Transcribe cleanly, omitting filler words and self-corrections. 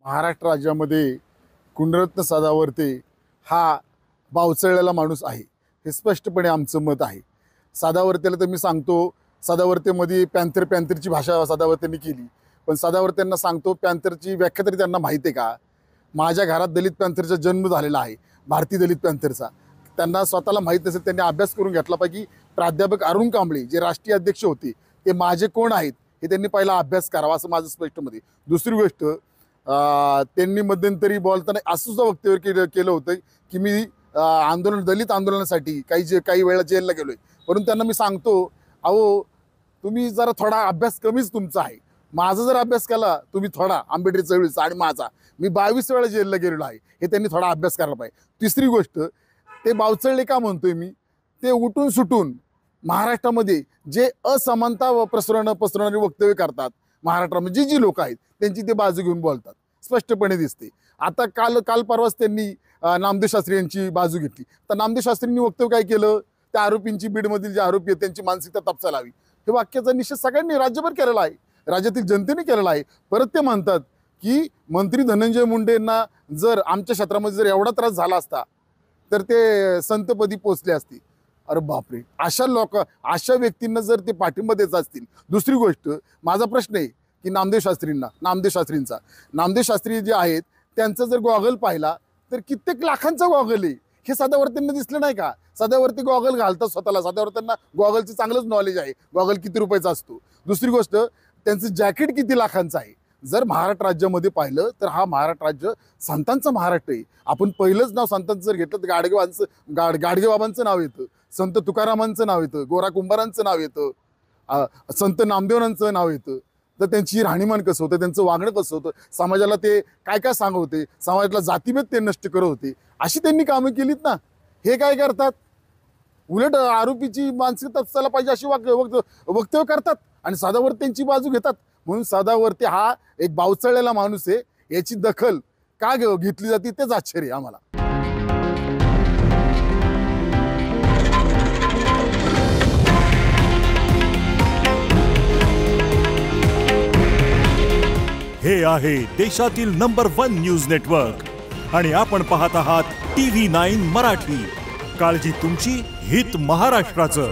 महाराष्ट्र राज्यामध्ये गुणरत्न सदावर्ते हा बावचळलेला माणूस आहे, हे स्पष्टपणे आमचं मत आहे। सदावर्तेला तर मी सांगतो, सदावर्तेमध्ये पॅन्थरची भाषा सदावर्तेंनी केली, पण सदावर्तेंना सांगतो पॅन्थरची व्याख्या तरी त्यांना माहिती आहे का? माझ्या घरात दलित पॅन्थरचा जन्म झालेला आहे, भारतीय दलित पॅन्थरचा। त्यांना स्वतःला माहीत नसेल, त्यांनी अभ्यास करून घेतला पाहिजे। प्राध्यापक अरुण कांबळे जे राष्ट्रीय अध्यक्ष होते ते माझे कोण आहेत हे त्यांनी पहिला अभ्यास करावा असं माझं स्पष्ट मत आहे। दुसरी गोष्ट, त्यांनी मध्यंतरी बोलताना असं सुद्धा वक्तव्य केलं होतं की मी दलित आंदोलनासाठी काही वेळा जेलला गेलोय, परंतु त्यांना मी सांगतो अहो तुम्ही जरा थोडा अभ्यास कमीच तुमचा आहे। माझा जर अभ्यास केला तुम्ही थोडा आंबेडकर चळवळीचा आणि माझा, मी 22 वेळा जेलला गेलेलो आहे, हे त्यांनी थोडा अभ्यास करायला पाहिजे। तिसरी गोष्ट, ते बावचळले का म्हणतोय मी, ते उठून सुटून महाराष्ट्रामध्ये जे असमानता पसरवणारी वक्तव्य करतात, महाराष्ट्रामध्ये जी लोक आहेत त्यांची ते बाजू घेऊन बोलतात, स्पष्टपणे दिसते। आता काल परवाच त्यांनी नामदेव शास्त्री यांची बाजू घेतली, तर नामदेव शास्त्रींनी वक्तव्य काय केलं, त्या आरोपींची बीडमधील जे आरोपी आहेत त्यांची मानसिकता तपसालावी, हे वाक्याचा निषेध सगळ्यांनी राज्यभर केलेला आहे, राज्यातील जनतेने केलेला आहे। परत ते म्हणतात की मंत्री धनंजय मुंडेंना जर आमच्या क्षेत्रामध्ये जर एवढा त्रास झाला असता तर ते संतपदी पोचले असते। अरे बापरे, अशा व्यक्तींना जर ते पाठिंबा देत असतील। दुसरी गोष्ट, माझा प्रश्न आहे की नामदेव शास्त्री जे आहेत त्यांचा जर गॉगल पाहिला तर कित्येक लाखांचा गॉगल आहे, हे सदावर्तेंना दिसलं नाही का? सदावर्ते गॉगल घालतात स्वतःला, सदावर्तेंना गॉगलचं चांगलंच नॉलेज आहे, गॉगल किती रुपयाचा असतो। दुसरी गोष्ट, त्यांचं जॅकेट किती लाखांचं आहे। जर महाराष्ट्र राज्यामध्ये पाहिलं तर हा महाराष्ट्र राज्य संतांचं महाराष्ट्र आहे। आपण पहिलंच नाव संतांचं जर घेतलं तर गाडगेबाबांचं नाव येतं, संत तुकारामांचं नाव येतं, गोरा कुंभारांचं नाव येतं, संत नामदेवांचं नाव येतं। तर त्यांची राहणीमान कसं होतं, त्यांचं वागणं कसं होतं, समाजाला ते काय काय सांगत होते, समाजातला जातीभेद ते नष्ट करत होते, अशी त्यांनी कामं केलीत ना। हे काय करतात, उलट आरोपीची मानसिकता तपसायला पाहिजे अशी वक्तव्य करतात आणि सदावर्तेंची बाजू घेतात। म्हणून सदावर्ते हा एक बावचळलेला माणूस आहे, याची दखल का घेतली जाते तेच आश्चर्य आहे आम्हाला। हे आहे देशातील नंबर 1 न्यूज नेटवर्क आणि आपण पाहत आहात TV9 मराठी। काळजी तुमची, हित महाराष्ट्राचं।